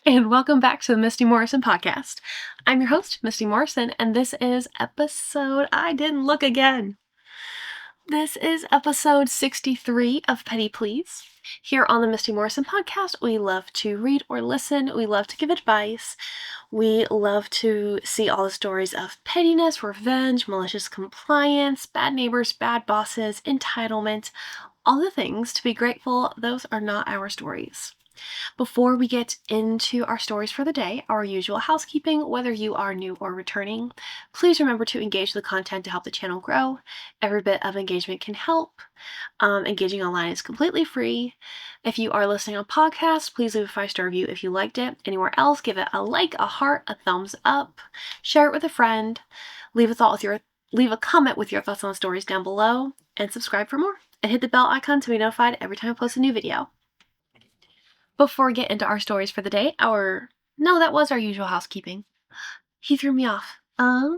And welcome back to the Misty Morrison Podcast. I'm your host, Misty Morrison, and this is I didn't look again. This is episode 63 of Pleaes. Here on the Misty Morrison Podcast, we love to read or listen. We love to give advice. We love to see all the stories of pettiness, revenge, malicious compliance, bad neighbors, bad bosses, entitlement, all the things. To be grateful, those are not our stories. Before we get into our stories for the day, our usual housekeeping, whether you are new or returning, please remember to engage the content to help the channel grow. Every bit of engagement can help. Engaging online is completely free. If you are listening on podcast, please leave a 5-star review if you liked it. Anywhere else, give it a like, a heart, a thumbs up. Share it with a friend. Leave a comment with your thoughts on the stories down below, and subscribe for more. And hit the bell icon to be notified every time I post a new video. Before we get into our stories for the day, that was our usual housekeeping. He threw me off. Okay,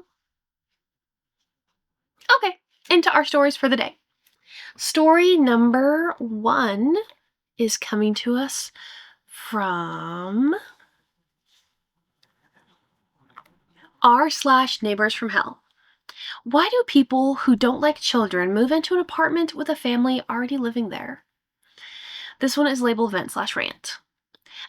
into our stories for the day. Story number 1 is coming to us from r/neighbors from hell. Why do people who don't like children move into an apartment with a family already living there? This one is labeled vent/rant.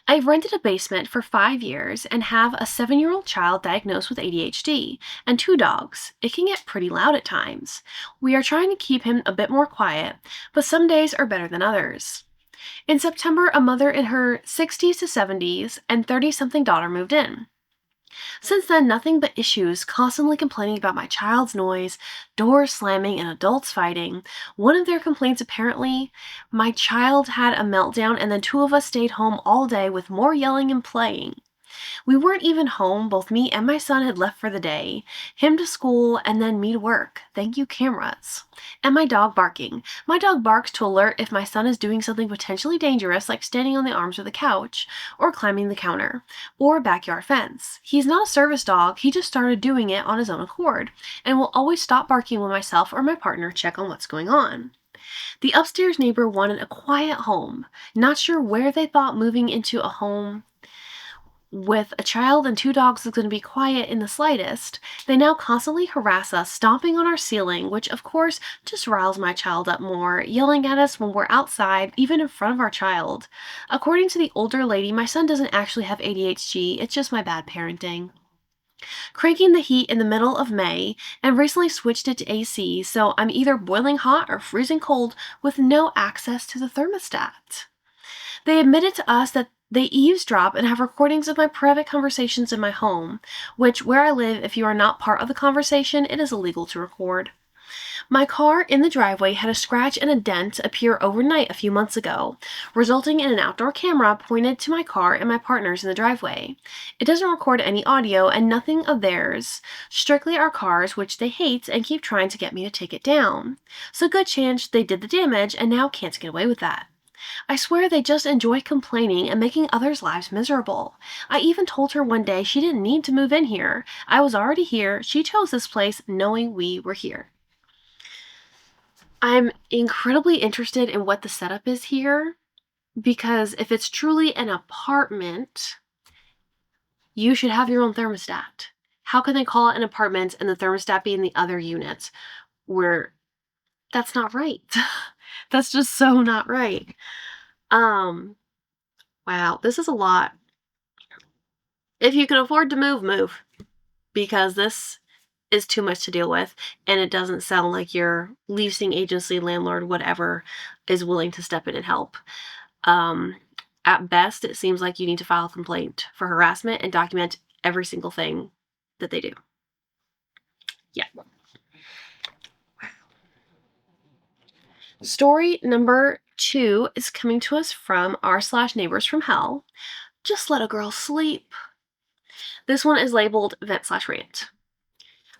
I've rented a basement for 5 years and have a 7-year-old child diagnosed with ADHD and 2 dogs. It can get pretty loud at times. We are trying to keep him a bit more quiet, but some days are better than others. In September, a mother in her 60s to 70s and 30-something daughter moved in. Since then, nothing but issues, constantly complaining about my child's noise, doors slamming, and adults fighting. One of their complaints apparently, my child had a meltdown and then 2 of us stayed home all day with more yelling and playing. We weren't even home, both me and my son had left for the day, him to school and then me to work. Thank you, cameras. And my dog barking. My dog barks to alert if my son is doing something potentially dangerous like standing on the arms of the couch, or climbing the counter, or a backyard fence. He's not a service dog, he just started doing it on his own accord, and will always stop barking when myself or my partner check on what's going on. The upstairs neighbor wanted a quiet home, not sure where they thought moving into a home with a child and 2 dogs is going to be quiet in the slightest. They now constantly harass us, stomping on our ceiling, which of course just riles my child up more, yelling at us when we're outside, even in front of our child. According to the older lady, my son doesn't actually have ADHD, it's just my bad parenting. Cranking the heat in the middle of May, and recently switched it to AC, so I'm either boiling hot or freezing cold with no access to the thermostat. They admitted to us that they eavesdrop and have recordings of my private conversations in my home, which, where I live, if you are not part of the conversation, it is illegal to record. My car in the driveway had a scratch and a dent appear overnight a few months ago, resulting in an outdoor camera pointed to my car and my partner's in the driveway. It doesn't record any audio and nothing of theirs, strictly our cars, which they hate and keep trying to get me to take it down. So good chance they did the damage and now can't get away with that. I swear they just enjoy complaining and making others' lives miserable. I even told her one day she didn't need to move in here. I was already here. She chose this place knowing we were here. I'm incredibly interested in what the setup is here, because if it's truly an apartment, you should have your own thermostat. How can they call it an apartment and the thermostat be in the other unit? That's not right. That's just so not right. Wow, this is a lot. If you can afford to move. Because this is too much to deal with, and it doesn't sound like your leasing agency, landlord, whatever, is willing to step in and help. At best, it seems like you need to file a complaint for harassment and document every single thing that they do. Yeah. Story number 2 is coming to us from r/neighbors from hell. Just let a girl sleep. This one is labeled vent/rant.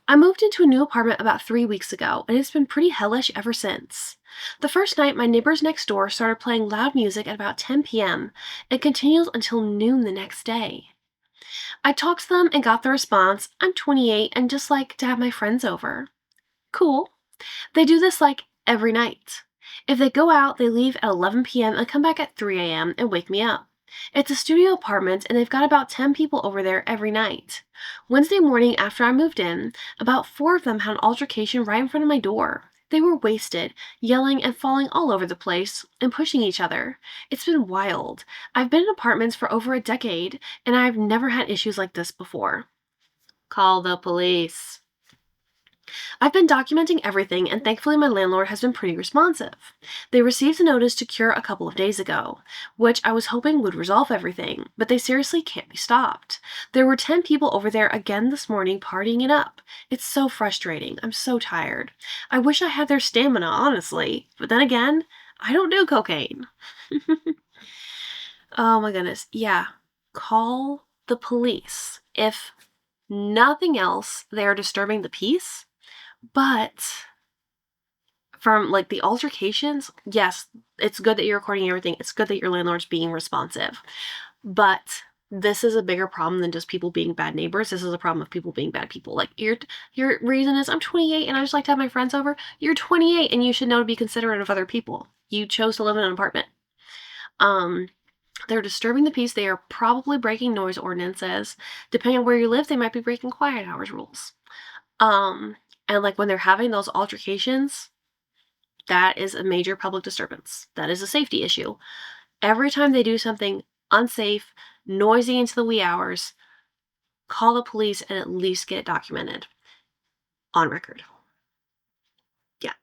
I moved into a new apartment about 3 weeks ago, and it's been pretty hellish ever since. The first night, my neighbors next door started playing loud music at about 10 p.m. It continued until noon the next day. I talked to them and got the response, I'm 28 and just like to have my friends over. Cool. They do this like every night. If they go out, they leave at 11 p.m. and come back at 3 a.m. and wake me up. It's a studio apartment, and they've got about 10 people over there every night. Wednesday morning, after I moved in, about 4 of them had an altercation right in front of my door. They were wasted, yelling and falling all over the place, and pushing each other. It's been wild. I've been in apartments for over a decade, and I've never had issues like this before. Call the police. I've been documenting everything, and thankfully my landlord has been pretty responsive. They received a notice to cure a couple of days ago, which I was hoping would resolve everything, but they seriously can't be stopped. There were 10 people over there again this morning partying it up. It's so frustrating. I'm so tired. I wish I had their stamina, honestly, but then again, I don't do cocaine. Oh my goodness. Yeah. Call the police. If nothing else, they are disturbing the peace. But from like the altercations, yes, it's good that you're recording everything. It's good that your landlord's being responsive. But this is a bigger problem than just people being bad neighbors. This is a problem of people being bad people. Like your reason is I'm 28 and I just like to have my friends over. You're 28 and you should know to be considerate of other people. You chose to live in an apartment. They're disturbing the peace. They are probably breaking noise ordinances. Depending on where you live, they might be breaking quiet hours rules. And like when they're having those altercations, that is a major public disturbance. That is a safety issue. Every time they do something unsafe, noisy into the wee hours, call the police and at least get it documented on record. Yeah.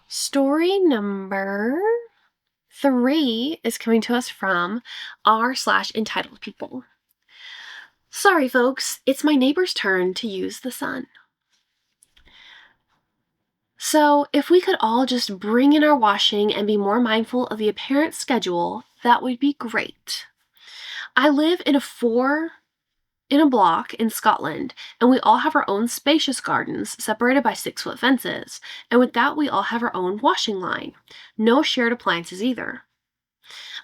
Story number 3 is coming to us from r/entitled people. Sorry, folks, it's my neighbor's turn to use the sun. So, if we could all just bring in our washing and be more mindful of the apparent schedule, that would be great. I live in a block in Scotland, and we all have our own spacious gardens separated by 6-foot fences, and with that we all have our own washing line. No shared appliances either.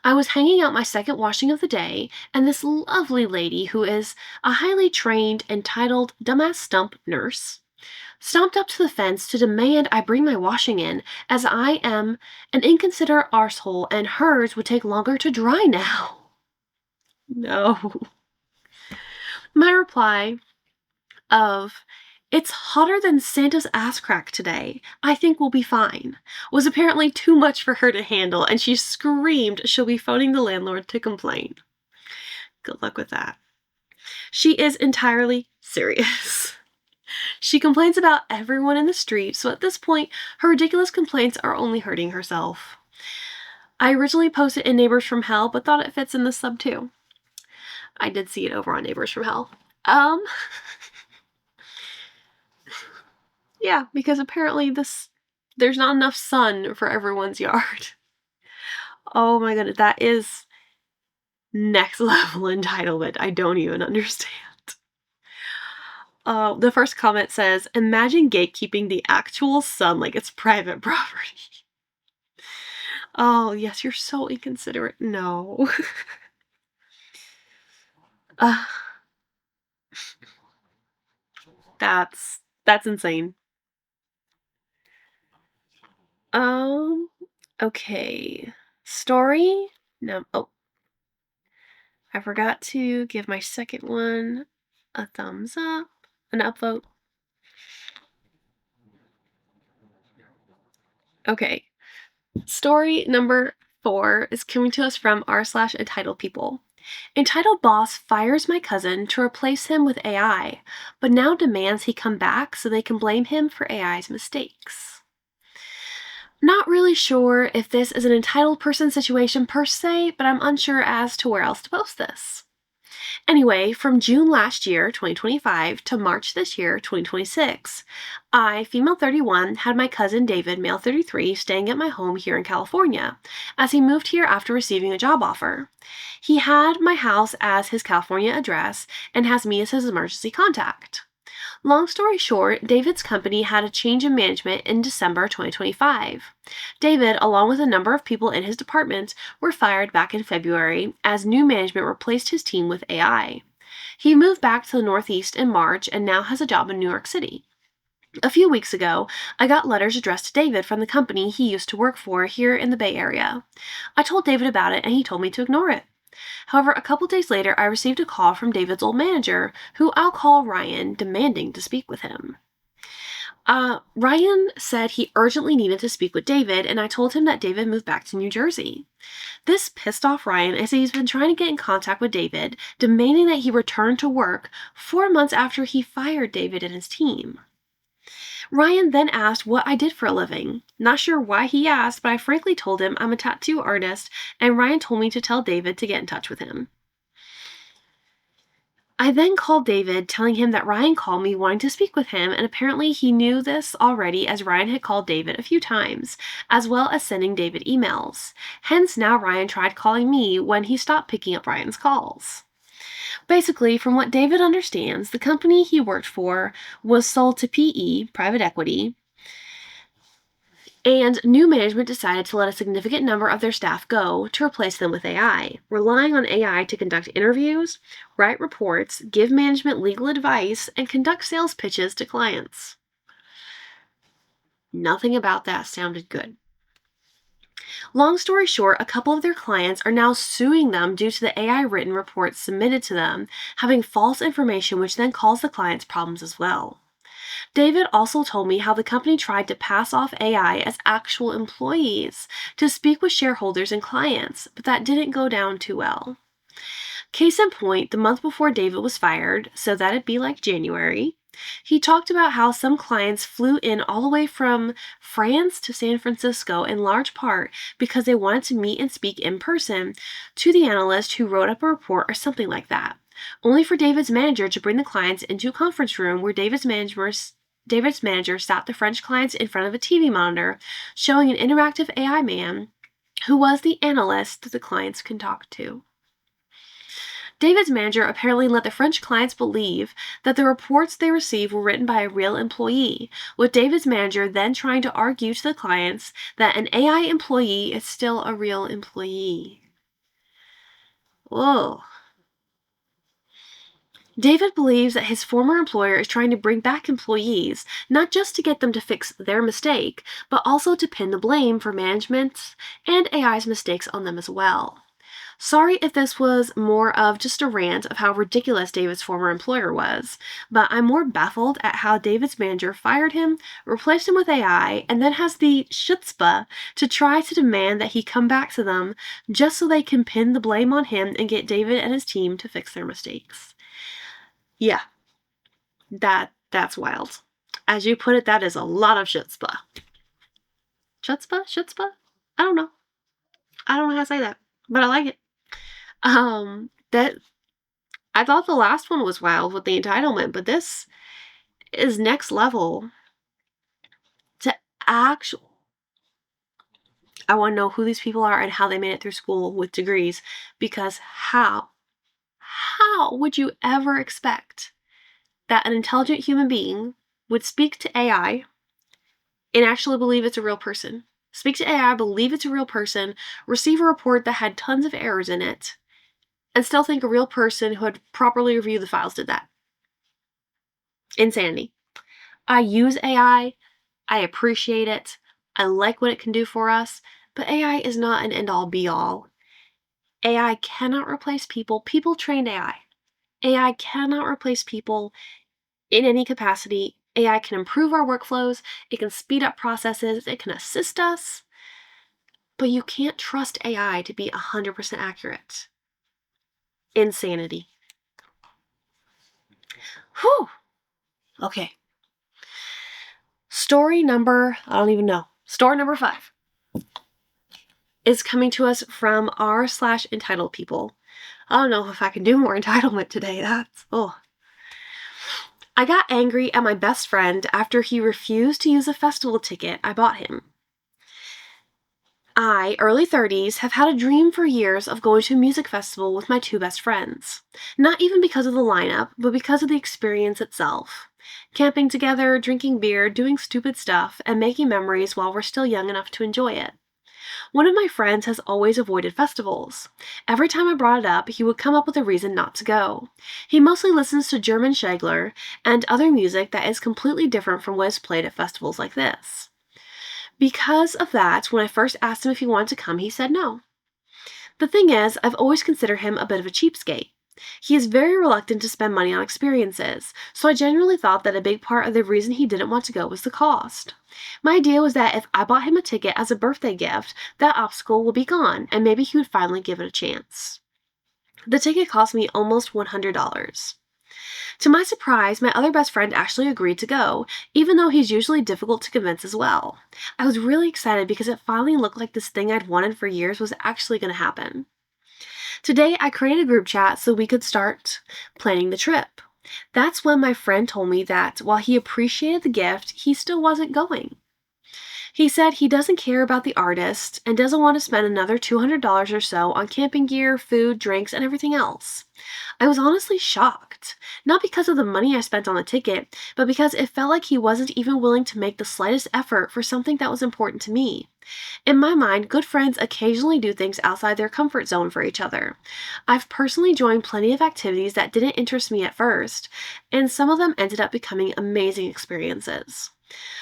I was hanging out my second washing of the day, and this lovely lady, who is a highly trained, entitled, dumbass stump nurse, stomped up to the fence to demand I bring my washing in, as I am an inconsiderate arsehole and hers would take longer to dry now. No. My reply of, "It's hotter than Santa's ass crack today. I think we'll be fine," was apparently too much for her to handle, and she screamed she'll be phoning the landlord to complain. Good luck with that. She is entirely serious. She complains about everyone in the street, so at this point, her ridiculous complaints are only hurting herself. I originally posted in Neighbors from Hell, but thought it fits in this sub too. I did see it over on Neighbors from Hell. Yeah, because apparently there's not enough sun for everyone's yard. Oh my goodness, that is next level entitlement. I don't even understand. The first comment says, "Imagine gatekeeping the actual sun like it's private property." Oh, yes, you're so inconsiderate. No. That's insane. Okay. Story? No. Oh. I forgot to give my second one a thumbs up, an upvote. Okay. Story number 4 is coming to us from r/entitled people. Entitled boss fires my cousin to replace him with AI, but now demands he come back so they can blame him for AI's mistakes. Not really sure if this is an entitled person situation per se, but I'm unsure as to where else to post this. Anyway, from June last year, 2025, to March this year, 2026, I, female 31, had my cousin David, male 33, staying at my home here in California, as he moved here after receiving a job offer. He had my house as his California address and has me as his emergency contact. Long story short, David's company had a change in management in December 2025. David, along with a number of people in his department, were fired back in February as new management replaced his team with AI. He moved back to the Northeast in March and now has a job in New York City. A few weeks ago, I got letters addressed to David from the company he used to work for here in the Bay Area. I told David about it and he told me to ignore it. However, a couple days later, I received a call from David's old manager, who I'll call Ryan, demanding to speak with him. Ryan said he urgently needed to speak with David, and I told him that David moved back to New Jersey. This pissed off Ryan as he's been trying to get in contact with David, demanding that he return to work 4 months after he fired David and his team. Ryan then asked what I did for a living. Not sure why he asked, but I frankly told him I'm a tattoo artist, and Ryan told me to tell David to get in touch with him. I then called David, telling him that Ryan called me wanting to speak with him, and apparently he knew this already as Ryan had called David a few times, as well as sending David emails. Hence, now Ryan tried calling me when he stopped picking up Ryan's calls. Basically, from what David understands, the company he worked for was sold to PE, private equity, and new management decided to let a significant number of their staff go to replace them with AI, relying on AI to conduct interviews, write reports, give management legal advice, and conduct sales pitches to clients. Nothing about that sounded good. Long story short, a couple of their clients are now suing them due to the AI-written reports submitted to them, having false information which then caused the clients problems as well. David also told me how the company tried to pass off AI as actual employees to speak with shareholders and clients, but that didn't go down too well. Case in point, the month before David was fired, so that'd be like January, he talked about how some clients flew in all the way from France to San Francisco in large part because they wanted to meet and speak in person to the analyst who wrote up a report or something like that, only for David's manager to bring the clients into a conference room where David's manager sat the French clients in front of a TV monitor, showing an interactive AI man who was the analyst that the clients can talk to. David's manager apparently let the French clients believe that the reports they received were written by a real employee, with David's manager then trying to argue to the clients that an AI employee is still a real employee. Whoa. David believes that his former employer is trying to bring back employees, not just to get them to fix their mistake, but also to pin the blame for management and AI's mistakes on them as well. Sorry if this was more of just a rant of how ridiculous David's former employer was, but I'm more baffled at how David's manager fired him, replaced him with AI, and then has the chutzpah to try to demand that he come back to them just so they can pin the blame on him and get David and his team to fix their mistakes. Yeah, that's wild. As you put it, that is a lot of chutzpah. Chutzpah? Chutzpah? I don't know how to say that, but I like it. That I thought the last one was wild with the entitlement, but this is next level to actual. I want to know who these people are and how they made it through school with degrees, because how would you ever expect that an intelligent human being would speak to AI and actually believe it's a real person? Speak to AI, believe it's a real person, receive a report that had tons of errors in it, and still think a real person who had properly reviewed the files did that. Insanity. I use AI. I appreciate it. I like what it can do for us, but AI is not an end-all be-all. AI cannot replace people. People trained AI. AI cannot replace people in any capacity. AI can improve our workflows. It can speed up processes. It can assist us. But you can't trust AI to be 100% accurate. Insanity. Whew. Okay. Story number 5 is coming to us from r/entitled people. I don't know if I can do more entitlement today. I got angry at my best friend after he refused to use a festival ticket I bought him. I, early 30s, have had a dream for years of going to a music festival with my 2 best friends. Not even because of the lineup, but because of the experience itself. Camping together, drinking beer, doing stupid stuff, and making memories while we're still young enough to enjoy it. One of my friends has always avoided festivals. Every time I brought it up, he would come up with a reason not to go. He mostly listens to German Schlegler and other music that is completely different from what is played at festivals like this. Because of that, when I first asked him if he wanted to come, he said no. The thing is, I've always considered him a bit of a cheapskate. He is very reluctant to spend money on experiences, so I genuinely thought that a big part of the reason he didn't want to go was the cost. My idea was that if I bought him a ticket as a birthday gift, that obstacle would be gone, and maybe he would finally give it a chance. The ticket cost me almost $100. To my surprise, my other best friend actually agreed to go, even though he's usually difficult to convince as well. I was really excited because it finally looked like this thing I'd wanted for years was actually going to happen. Today, I created a group chat so we could start planning the trip. That's when my friend told me that while he appreciated the gift, he still wasn't going. He said he doesn't care about the artist and doesn't want to spend another $200 or so on camping gear, food, drinks, and everything else. I was honestly shocked, not because of the money I spent on the ticket, but because it felt like he wasn't even willing to make the slightest effort for something that was important to me. In my mind, good friends occasionally do things outside their comfort zone for each other. I've personally joined plenty of activities that didn't interest me at first, and some of them ended up becoming amazing experiences.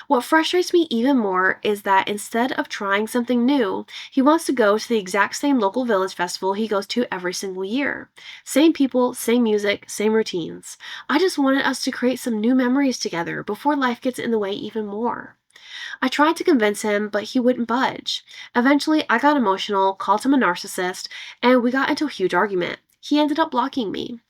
What frustrates me even more is that instead of trying something new, he wants to go to the exact same local village festival he goes to every single year. Same people, same music, same routines. I just wanted us to create some new memories together before life gets in the way even more. I tried to convince him, but he wouldn't budge. Eventually, I got emotional, called him a narcissist, and we got into a huge argument. He ended up blocking me.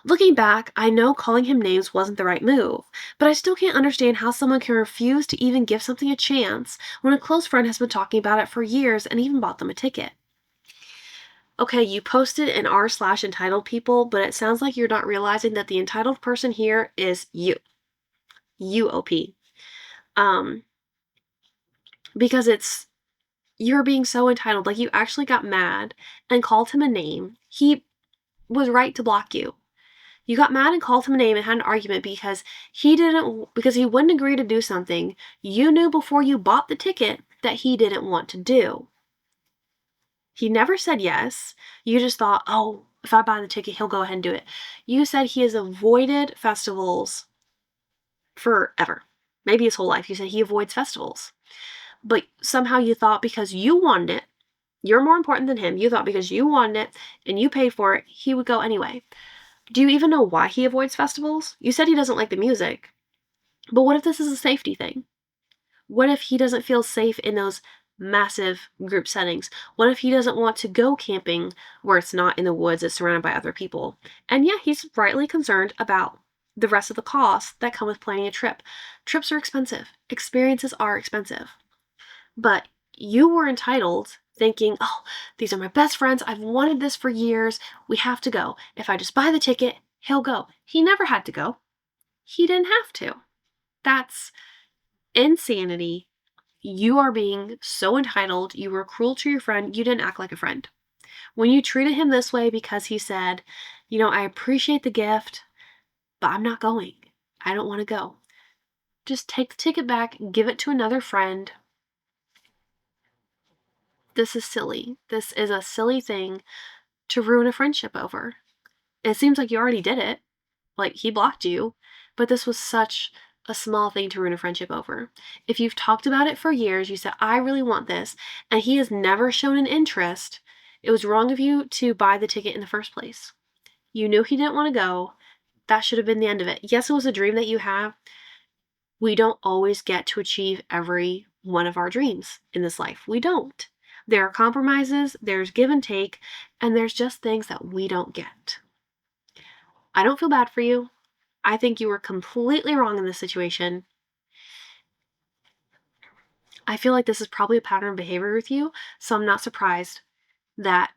Looking back, I know calling him names wasn't the right move, but I still can't understand how someone can refuse to even give something a chance when a close friend has been talking about it for years and even bought them a ticket. Okay, you posted in r/entitled people, but it sounds like you're not realizing that the entitled person here is you. You, OP. Because you're being so entitled, like you actually got mad and called him a name. He was right to block you. You got mad and called him a name and had an argument because he wouldn't agree to do something you knew before you bought the ticket that he didn't want to do. He never said yes. You just thought, oh, if I buy the ticket, he'll go ahead and do it. You said he has avoided festivals forever. Maybe his whole life. You said he avoids festivals. But somehow you thought because you wanted it, you're more important than him. You thought because you wanted it and you paid for it, he would go anyway. Do you even know why he avoids festivals? You said he doesn't like the music. But what if this is a safety thing? What if he doesn't feel safe in those massive group settings? What if he doesn't want to go camping where it's not in the woods, it's surrounded by other people? And yeah, he's rightly concerned about the rest of the costs that come with planning a trip. Trips are expensive. Experiences are expensive. But you were entitled, thinking, oh, these are my best friends. I've wanted this for years. We have to go. If I just buy the ticket, he'll go. He never had to go. He didn't have to. That's insanity. You are being so entitled. You were cruel to your friend. You didn't act like a friend. When you treated him this way because he said, I appreciate the gift, but I'm not going. I don't want to go. Just take the ticket back, give it to another friend. This is silly. This is a silly thing to ruin a friendship over. It seems like you already did it. Like, he blocked you, but this was such a small thing to ruin a friendship over. If you've talked about it for years, you said, I really want this, and he has never shown an interest, it was wrong of you to buy the ticket in the first place. You knew he didn't want to go. That should have been the end of it. Yes, it was a dream that you have. We don't always get to achieve every one of our dreams in this life. We don't. There are compromises, there's give and take, and there's just things that we don't get. I don't feel bad for you. I think you were completely wrong in this situation. I feel like this is probably a pattern of behavior with you, so I'm not surprised that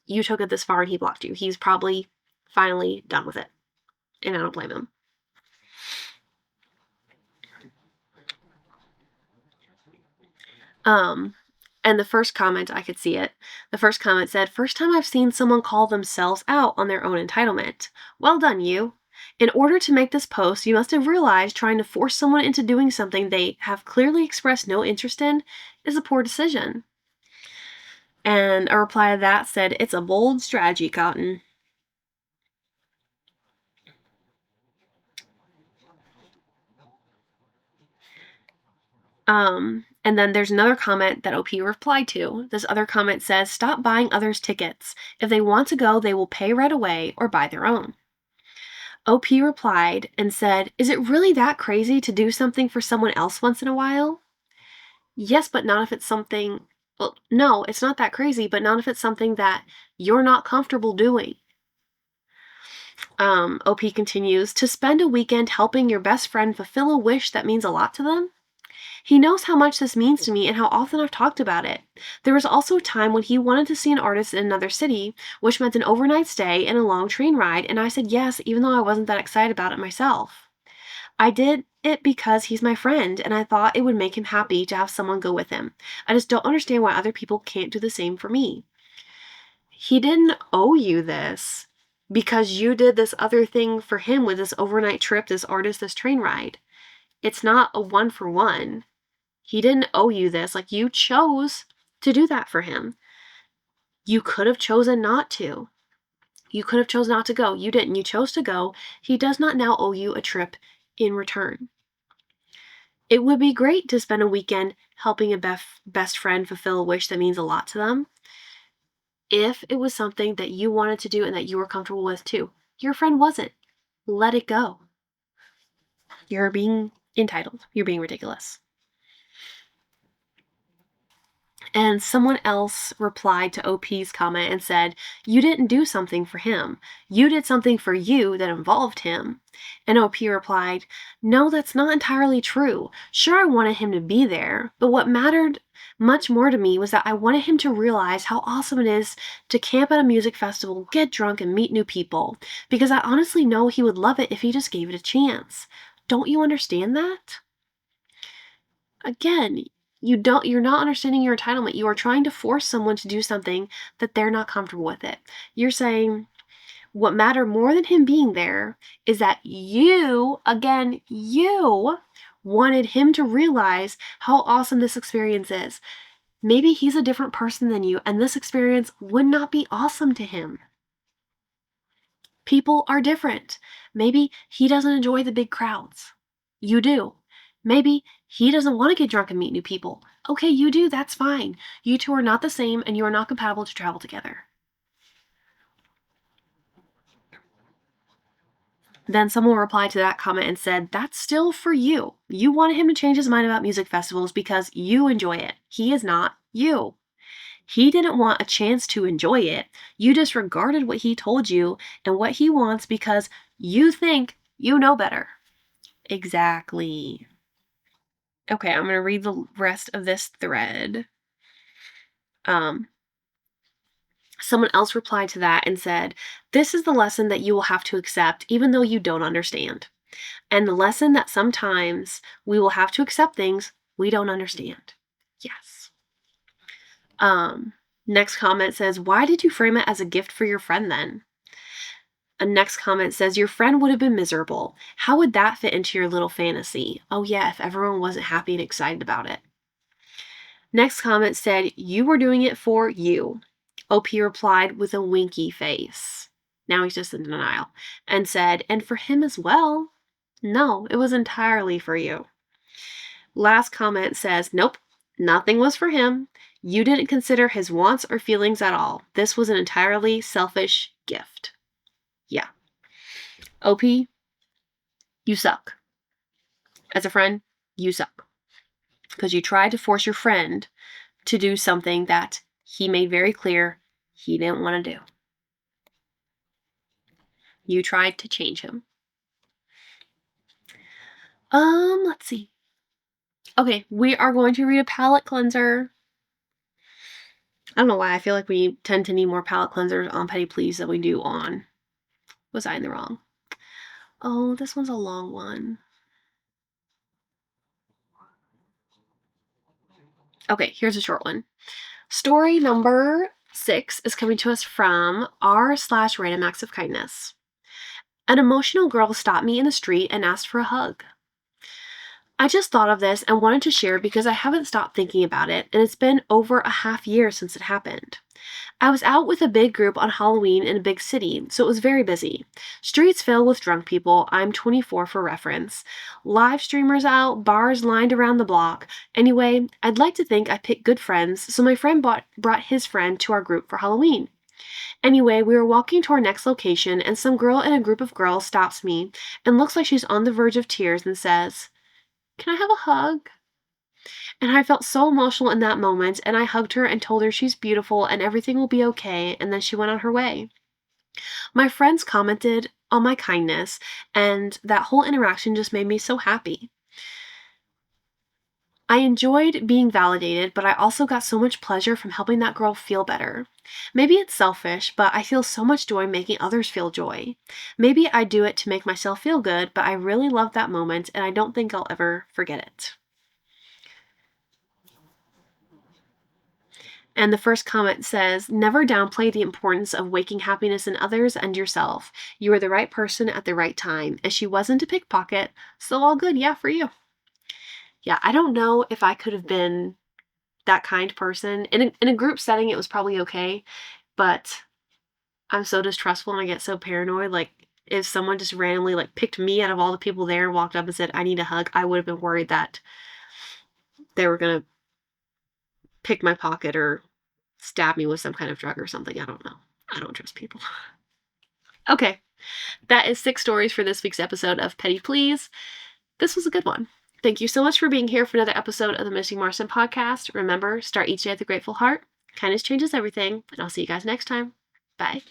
you took it this far and he blocked you. He's probably finally done with it, and I don't blame him. And the first comment, I could see it. The first comment said, first time I've seen someone call themselves out on their own entitlement. Well done, you. In order to make this post, you must have realized trying to force someone into doing something they have clearly expressed no interest in is a poor decision. And a reply to that said, "It's a bold strategy, Cotton." And then there's another comment that OP replied to. This other comment says, "Stop buying others' tickets. If they want to go, they will pay right away or buy their own." OP replied and said, "Is it really that crazy to do something for someone else once in a while?" Yes, but not if it's something, well, no, it's not that crazy, but not if it's something that you're not comfortable doing. OP continues, "To spend a weekend helping your best friend fulfill a wish that means a lot to them? He knows how much this means to me and how often I've talked about it. There was also a time when he wanted to see an artist in another city, which meant an overnight stay and a long train ride, and I said yes, even though I wasn't that excited about it myself. I did it because he's my friend, and I thought it would make him happy to have someone go with him. I just don't understand why other people can't do the same for me." He didn't owe you this because you did this other thing for him with this overnight trip, this artist, this train ride. It's not a one for one. He didn't owe you this. Like, you chose to do that for him. You could have chosen not to. You could have chosen not to go. You didn't. You chose to go. He does not now owe you a trip in return. It would be great to spend a weekend helping a best friend fulfill a wish that means a lot to them if it was something that you wanted to do and that you were comfortable with too. Your friend wasn't. Let it go. You're being entitled. You're being ridiculous. And someone else replied to OP's comment and said, "You didn't do something for him. You did something for you that involved him." And OP replied, "No, that's not entirely true. Sure, I wanted him to be there, but what mattered much more to me was that I wanted him to realize how awesome it is to camp at a music festival, get drunk, and meet new people, because I honestly know he would love it if he just gave it a chance. Don't you understand that?" Again, you're not understanding your entitlement. You are trying to force someone to do something that they're not comfortable with it. You're saying what mattered more than him being there is that you, again, you wanted him to realize how awesome this experience is. Maybe he's a different person than you, and this experience would not be awesome to him. People are different. Maybe he doesn't enjoy the big crowds. You do. Maybe he doesn't want to get drunk and meet new people. Okay, you do. That's fine. You two are not the same and you are not compatible to travel together. Then someone replied to that comment and said, "That's still for you. You wanted him to change his mind about music festivals because you enjoy it. He is not you. He didn't want a chance to enjoy it. You disregarded what he told you and what he wants because you think you know better." Exactly. Okay, I'm going to read the rest of this thread. Someone else replied to that and said, "This is the lesson that you will have to accept even though you don't understand. And the lesson that sometimes we will have to accept things we don't understand." Yes. Next comment says, "Why did you frame it as a gift for your friend then?" A next comment says, "Your friend would have been miserable. How would that fit into your little fantasy? Oh yeah, if everyone wasn't happy and excited about it." Next comment said, "You were doing it for you." OP replied with a winky face. Now he's just in denial. And said, "And for him as well." No, it was entirely for you. Last comment says, "Nope, nothing was for him. You didn't consider his wants or feelings at all. This was an entirely selfish gift." Yeah. OP, you suck. As a friend, you suck. Because you tried to force your friend to do something that he made very clear he didn't want to do. You tried to change him. Let's see. Okay, we are going to read a palette cleanser. I don't know why I feel like we tend to need more palette cleansers on Petty Please than we do on Was I in the Wrong? Oh, this one's a long one. Okay, here's a short one. Story number 6 is coming to us from r/random acts of kindness. An emotional girl stopped me in the street and asked for a hug. I just thought of this and wanted to share because I haven't stopped thinking about it, and it's been over a half year since it happened. I was out with a big group on Halloween in a big city, so it was very busy. Streets filled with drunk people. I'm 24 for reference. Live streamers out, bars lined around the block. Anyway, I'd like to think I picked good friends, so my friend brought his friend to our group for Halloween. Anyway, we were walking to our next location, and some girl in a group of girls stops me and looks like she's on the verge of tears and says, "Can I have a hug?" And I felt so emotional in that moment, and I hugged her and told her she's beautiful and everything will be okay, and then she went on her way. My friends commented on my kindness, and that whole interaction just made me so happy. I enjoyed being validated, but I also got so much pleasure from helping that girl feel better. Maybe it's selfish, but I feel so much joy making others feel joy. Maybe I do it to make myself feel good, but I really love that moment, and I don't think I'll ever forget it. And the first comment says, "Never downplay the importance of waking happiness in others and yourself. You were the right person at the right time. And she wasn't a pickpocket, so all good, yeah, for you." Yeah, I don't know if I could have been that kind person. In a group setting, it was probably okay, but I'm so distrustful and I get so paranoid. Like, if someone just randomly like picked me out of all the people there and walked up and said, "I need a hug," I would have been worried that they were gonna pick my pocket or stab me with some kind of drug or something. I don't know. I don't trust people. Okay, that is 6 stories for this week's episode of Petty Please. This was a good one. Thank you so much for being here for another episode of the Misty Morrison Podcast. Remember, start each day with a grateful heart. Kindness changes everything, and I'll see you guys next time. Bye.